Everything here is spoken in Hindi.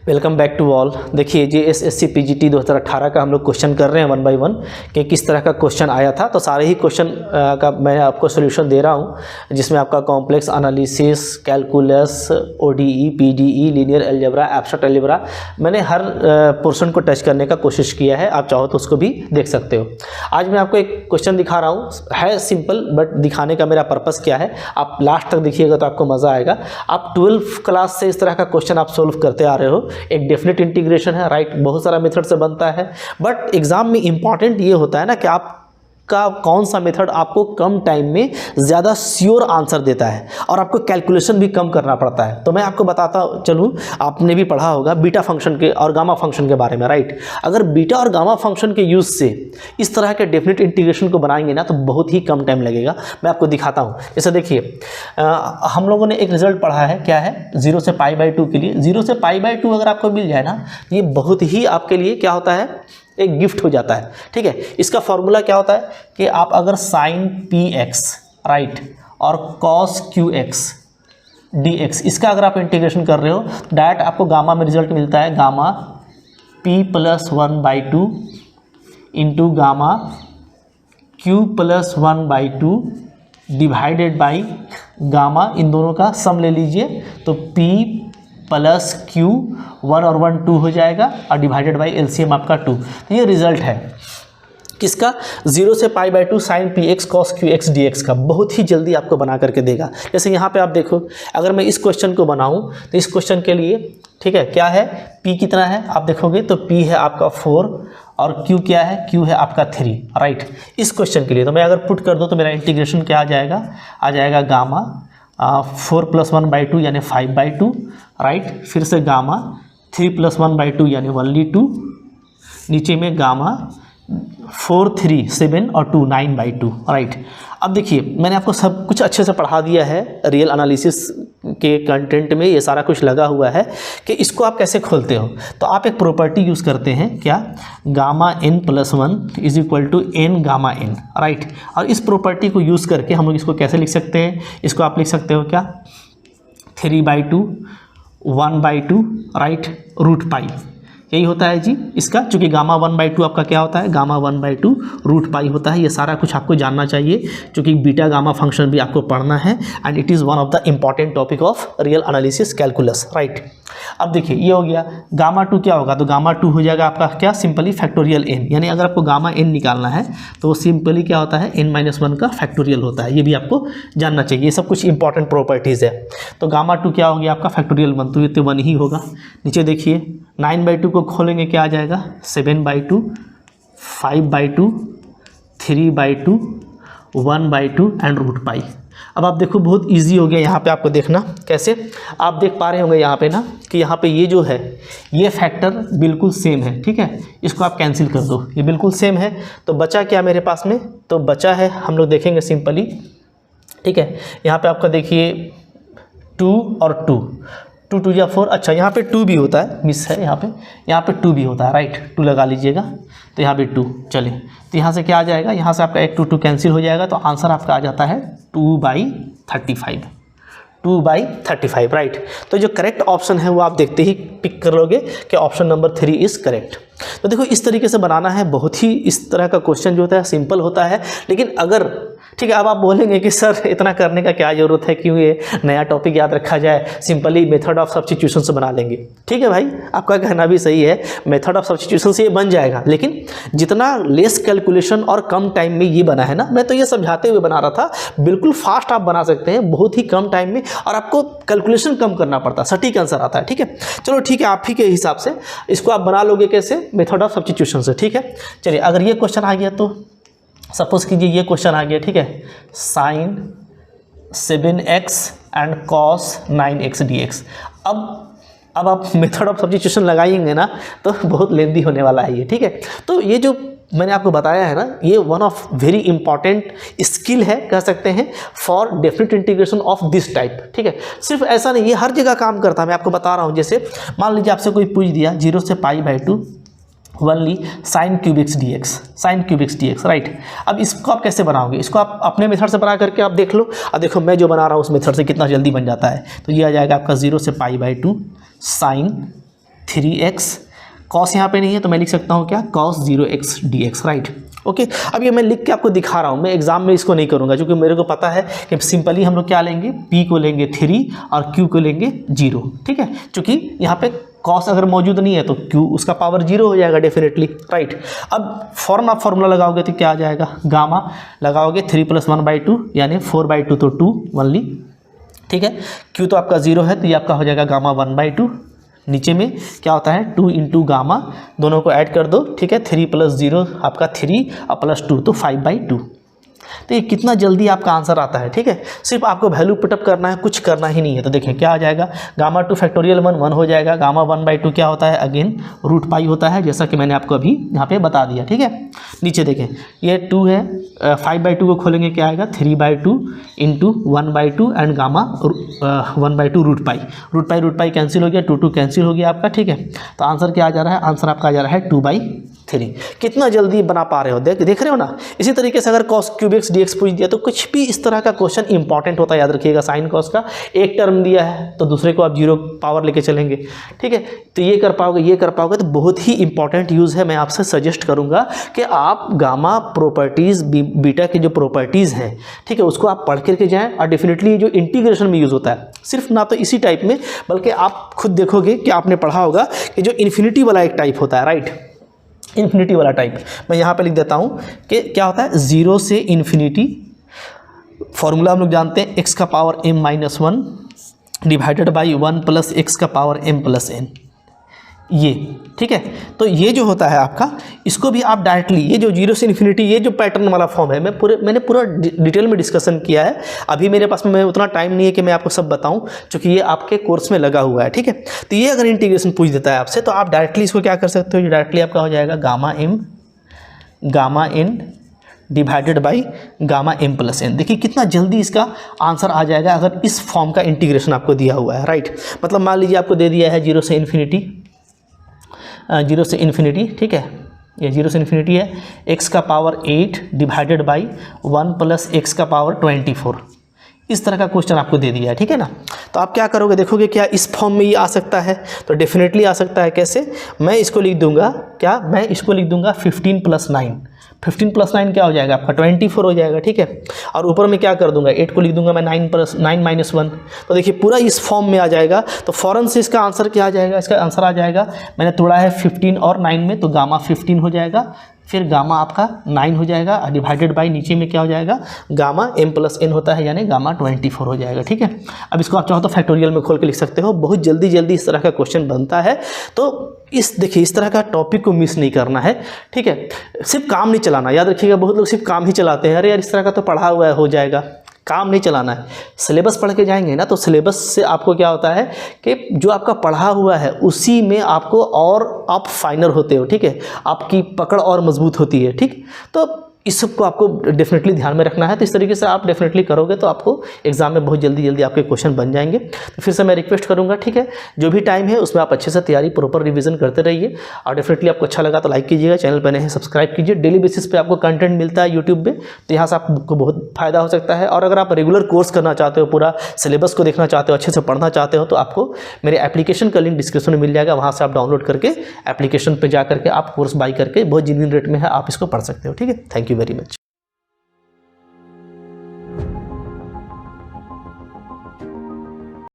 Welcome back to all. देखिए JSSC PGT 2018 का हम लोग क्वेश्चन कर रहे हैं 1 बाय 1 कि किस तरह का क्वेश्चन आया था। तो सारे ही क्वेश्चन का मैं आपको सोल्यूशन दे रहा हूं, जिसमें आपका complex analysis, calculus, ODE, PDE, linear algebra, abstract algebra, मैंने हर पोर्शन को टच करने का कोशिश किया है। आप चाहो तो उसको भी देख सकते हो। आज मैं आपको एक क्वेश्चन दिखा रहा हूँ, है सिंपल बट दिखाने का मेरा पर्पज़ क्या है, आप लास्ट तक देखिएगा तो आपको मज़ा आएगा। आप 12th क्लास से इस तरह का क्वेश्चन आप सोल्व करते आ रहे हो। एक डेफिनेट इंटीग्रेशन है, राइट, बहुत सारा मेथड से बनता है, बट एग्जाम में इंपॉर्टेंट ये होता है ना कि आपका कौन सा मेथड आपको कम टाइम में ज़्यादा श्योर आंसर देता है और आपको कैलकुलेशन भी कम करना पड़ता है। तो मैं आपको बताता चलूँ, आपने भी पढ़ा होगा बीटा फंक्शन के और गामा फंक्शन के बारे में, राइट। अगर बीटा और गामा फंक्शन के यूज़ से इस तरह के डेफिनेट इंटीग्रेशन को बनाएंगे ना तो बहुत ही कम टाइम लगेगा। मैं आपको दिखाता हूँ। जैसे देखिए, हम लोगों ने एक रिजल्ट पढ़ा है, क्या है, 0 से π/2 के लिए। 0 से π/2 अगर आपको मिल जाए ना, ये बहुत ही आपके लिए क्या होता है, एक गिफ्ट हो जाता है, ठीक है। इसका फॉर्मूला क्या होता है कि आप अगर sin px, राइट, और cos qx dx, इसका अगर आप इंटीग्रेशन कर रहे हो तो डायरेक्ट आपको गामा में रिजल्ट मिलता है, gamma p + 1/2 into gamma q + 1/2 divided by gamma, इन दोनों का सम ले लीजिए तो p + q 1 और 1 2 हो जाएगा और डिवाइडेड बाई एलसीएम आपका 2। तो ये रिजल्ट है किसका, 0 से π/2 sin px cos qx dx का। बहुत ही जल्दी आपको बना करके देगा। जैसे यहाँ पे आप देखो, अगर मैं इस क्वेश्चन को बनाऊँ तो इस क्वेश्चन के लिए, ठीक है, क्या है, p कितना है आप देखोगे तो p है आपका 4 और q क्या है, q है आपका 3, राइट। इस क्वेश्चन के लिए तो मैं अगर पुट कर दूँ तो मेरा इंटीग्रेशन क्या आ जाएगा गामा 4 + 1/2 यानी 5/2, राइट। फिर से गामा 3 + 1/2 यानी 1/2, नीचे में गामा 4 3 7 और 2 9/2, राइट। अब देखिए, मैंने आपको सब कुछ अच्छे से पढ़ा दिया है, रियल एनालिसिस के कंटेंट में ये सारा कुछ लगा हुआ है कि इसको आप कैसे खोलते हो। तो आप एक प्रॉपर्टी यूज़ करते हैं, क्या, gamma n + 1 = n gamma n, right. और इस प्रॉपर्टी को यूज़ करके हम लोग इसको कैसे लिख सकते हैं, इसको आप लिख सकते हो क्या, 3/2 1/2, राइट, √π, यही होता है जी इसका। चूँकि गामा 1/2 आपका क्या होता है, गामा 1/2 √π होता है। ये सारा कुछ आपको जानना चाहिए, क्योंकि बीटा गामा फंक्शन भी आपको पढ़ना है and it is one of the important topic of real analysis calculus, right. अब देखिए ये हो गया, गामा 2 क्या होगा, तो गामा 2 हो जाएगा आपका क्या, सिंपली फैक्टोरियल n, यानी अगर आपको गामा n निकालना है तो वो सिंपली क्या होता है, n-1 का फैक्टोरियल होता है। ये भी आपको जानना चाहिए, ये सब कुछ इंपॉर्टेंट प्रॉपर्टीज़ है। तो गामा 2 क्या हो गया आपका, फैक्टोरियल 1, तो ये तो 1 ही होगा। नीचे देखिए 9/2 को खोलेंगे, क्या आ जाएगा, 7/2 5/2 3/2 1/2 एंड √π। अब आप देखो बहुत इजी हो गया। यहाँ पे आपको देखना कैसे, आप देख पा रहे होंगे यहाँ पे ना कि यहाँ पे ये जो है ये फैक्टर बिल्कुल सेम है, ठीक है। इसको आप कैंसिल कर दो, ये बिल्कुल सेम है। तो बचा क्या मेरे पास में, तो बचा है, हम लोग देखेंगे सिंपली, ठीक है। यहाँ पे आपका देखिए 2 और 2 2 2 या 4, अच्छा यहाँ पे 2 भी होता है, मिस है यहाँ पे 2 भी होता है, राइट, 2 लगा लीजिएगा। तो यहाँ पे 2, चलिए, तो यहाँ से क्या आ जाएगा, यहाँ से आपका 1 2 2 कैंसिल हो जाएगा, तो आंसर आपका आ जाता है 2/35, 2/35, राइट। तो जो करेक्ट ऑप्शन है वो आप देखते ही पिक कर लोगे कि ऑप्शन नंबर 3 इज़ करेक्ट। तो देखो इस तरीके से बनाना है, बहुत ही इस तरह का क्वेश्चन जो होता है सिंपल होता है। लेकिन अगर, ठीक है, अब आप बोलेंगे कि सर इतना करने का क्या ज़रूरत है, क्यों ये नया टॉपिक याद रखा जाए, सिंपली मेथड ऑफ सब्स्टिट्यूशन से बना लेंगे। ठीक है भाई, आपका कहना भी सही है, मेथड ऑफ सब्स्टिट्यूशन से ये बन जाएगा, लेकिन जितना लेस कैलकुलेशन और कम टाइम में ये बना है ना, मैं तो ये समझाते हुए बना रहा था, बिल्कुल फास्ट आप बना सकते हैं बहुत ही कम टाइम में, और आपको कैलकुलेशन कम करना पड़ता है, सटीक आंसर आता है। ठीक है, चलो ठीक है, आप ही के हिसाब से इसको आप बना लोगे कैसे, मेथड ऑफ सब्स्टिट्यूशन से। ठीक है, चलिए अगर ये क्वेश्चन आ गया तो सपोज कीजिए ये क्वेश्चन आ गया, ठीक है, sin 7x and cos 9x dx। अब आप मेथड ऑफ सब्स्टिट्यूशन लगाएंगे ना तो बहुत लेंदी होने वाला है ये। ठीक है, तो ये जो मैंने आपको बताया है ना, ये one of very important skill है, कह सकते हैं, for definite integration of this type. ठीक है, सिर्फ ऐसा नहीं, ये हर जगह काम करता है। मैं आपको बता रहा हूँ, जैसे मान लीजिए आपसे कोई पूछ दिया 0 से π/2 only sin cubics dx, right. अब इसको आप कैसे बनाओगे, इसको आप अपने मेथड से बना करके आप देख लो। और देखो मैं जो बना रहा हूँ उस मेथड से कितना जल्दी बन जाता है। तो ये आ जाएगा आपका 0 से π/2 sin 3x, कॉस यहाँ पे नहीं है तो मैं लिख सकता हूँ क्या, cos 0x dx, right. Okay, अब ये मैं लिख के आपको दिखा रहा हूँ, मैं एग्जाम में इसको नहीं करूँगा क्योंकि मेरे को पता है कि सिंपली हम लोग क्या लेंगे, p को लेंगे 3 और q को लेंगे 0, ठीक है। चूँकि यहाँ पे cos अगर मौजूद नहीं है तो q उसका पावर 0 हो जाएगा डेफिनेटली, राइट। अब आप फॉर्मूला लगाओगे तो क्या आ जाएगा, गामा लगाओगे 3 + 1/2 यानी 4/2 तो 2 ओनली, ठीक है। q तो आपका 0 है तो ये आपका हो जाएगा गामा 1/2, नीचे में क्या होता है 2 × गामा, दोनों को ऐड कर दो, ठीक है। 3 + 0 आपका 3 और +2 तो 5/2। तो ये कितना जल्दी आपका आंसर आता है, ठीक है। सिर्फ आपको वैल्यू पुटअप करना है, कुछ करना ही नहीं है। तो देखें क्या आ जाएगा, गामा 2 फैक्टोरियल 1 हो जाएगा, गामा 1/2 क्या होता है, अगेन √π होता है, जैसा कि मैंने आपको अभी यहाँ पे बता दिया, ठीक है। नीचे देखें ये 2 है, 5/2 को खोलेंगे क्या आएगा, 3/2 × 1/2 एंड गामा 1/2 √π कैंसिल हो गया, 2 कैंसिल हो गया आपका, ठीक है। तो आंसर क्या आ जा रहा है, आंसर आपका आ जा रहा है 2/3। कितना जल्दी बना पा रहे हो, देख रहे हो ना। इसी तरीके से अगर cos क्यूब x dx पूछ दिया तो कुछ भी इस तरह का क्वेश्चन इंपॉर्टेंट होता है, याद रखिएगा। साइन कॉस का एक टर्म दिया है तो दूसरे को आप 0 पावर लेके चलेंगे, ठीक है। तो ये कर पाओगे तो बहुत ही इंपॉर्टेंट यूज़ है। मैं आपसे सजेस्ट करूंगा कि आप गामा प्रॉपर्टीज़, बीटा की जो प्रॉपर्टीज़ हैं, ठीक है, उसको आप पढ़ करके जाएँ। और डेफिनेटली जो इंटीग्रेशन में यूज़ होता है, सिर्फ ना तो इसी टाइप में बल्कि आप खुद देखोगे कि आपने पढ़ा होगा कि जो इन्फिनिटी वाला एक टाइप होता है, राइट, इन्फिनिटी वाला टाइप। मैं यहाँ पे लिख देता हूँ कि क्या होता है, 0 से इन्फिनिटी, फॉर्मूला हम लोग जानते हैं x का power m-1 divided by 1 + x का पावर m+n, ये, ठीक है। तो ये जो होता है आपका, इसको भी आप डायरेक्टली, ये जो 0 से इन्फिनिटी, ये जो पैटर्न वाला फॉर्म है, मैंने पूरा डिटेल में डिस्कशन किया है। अभी मेरे पास में उतना टाइम नहीं है कि मैं आपको सब बताऊं, क्योंकि ये आपके कोर्स में लगा हुआ है, ठीक है। तो ये अगर इंटीग्रेशन पूछ देता है आपसे तो आप डायरेक्टली इसको क्या कर सकते हो, ये डायरेक्टली आपका हो जाएगा gamma n divided by gamma m+n। देखिए कितना जल्दी इसका आंसर आ जाएगा अगर इस फॉर्म का इंटीग्रेशन आपको दिया हुआ है, राइट। मतलब मान लीजिए आपको दे दिया है 0 से इन्फिनिटी, ठीक है, ये 0 से इन्फिनिटी है, x का पावर 8 डिवाइडेड बाई 1 + x का पावर 24, इस तरह का क्वेश्चन आपको दे दिया है, ठीक है ना। तो आप क्या करोगे, देखोगे क्या इस फॉर्म में ये आ सकता है, तो डेफिनेटली आ सकता है। कैसे, मैं इसको लिख दूंगा, क्या मैं इसको लिख दूंगा 15 + 9, 15 + 9 क्या हो जाएगा आपका 24 हो जाएगा, ठीक है। और ऊपर में क्या कर दूंगा, 8 को लिख दूंगा मैं 9 - 1। तो देखिए पूरा इस फॉर्म में आ जाएगा। तो फ़ौरन से इसका आंसर क्या आ जाएगा, इसका आंसर आ जाएगा, मैंने तोड़ा है 15 और 9 में, तो गामा 15 हो जाएगा, फिर गामा आपका 9 हो जाएगा, डिवाइडेड बाई नीचे में क्या हो जाएगा, गामा m+n होता है, यानी गामा 24 हो जाएगा, ठीक है। अब इसको आप चाहो तो फैक्टोरियल में खोल के लिख सकते हो। बहुत जल्दी इस तरह का क्वेश्चन बनता है। तो देखिए इस तरह का टॉपिक को मिस नहीं करना है, ठीक है। सिर्फ काम नहीं चलाना, याद रखिएगा। बहुत लोग सिर्फ काम ही चलाते हैं, अरे यार इस तरह का तो पढ़ा हुआ है, हो जाएगा। काम नहीं चलाना है, सिलेबस पढ़ के जाएंगे ना, तो सिलेबस से आपको क्या होता है कि जो आपका पढ़ा हुआ है उसी में आपको और आप फाइनल होते हो, ठीक है, आपकी पकड़ और मजबूत होती है, ठीक। तो इस सब को आपको डेफिनेटली ध्यान में रखना है। तो इस तरीके से आप डेफिनेटली करोगे तो आपको एग्जाम में बहुत जल्दी आपके क्वेश्चन बन जाएंगे। तो फिर से मैं रिक्वेस्ट करूंगा, ठीक है, जो भी टाइम है उसमें आप अच्छे से तैयारी, प्रॉपर रिवीजन करते रहिए। और डेफिनेटली आपको अच्छा लगा तो लाइक कीजिएगा, चैनल पर नए हैं सब्सक्राइब कीजिए। डेली बेसिस पे आपको कंटेंट मिलता है यूट्यूब पे, तो यहाँ से आपको बहुत फायदा हो सकता है। और अगर आप रेगुलर कोर्स करना चाहते हो, पूरा सिलेबस को देखना चाहते हो, अच्छे से पढ़ना चाहते हो, तो आपको मेरे एप्लीकेशन का लिंक डिस्क्रिप्शन में मिल जाएगा। वहाँ से आप डाउनलोड करके एप्लीकेशन पर जा करके आप कोर्स बाई करके बहुत जेन्युइन रेट में है आप इसको पढ़ सकते हो, ठीक है। Thank you very much.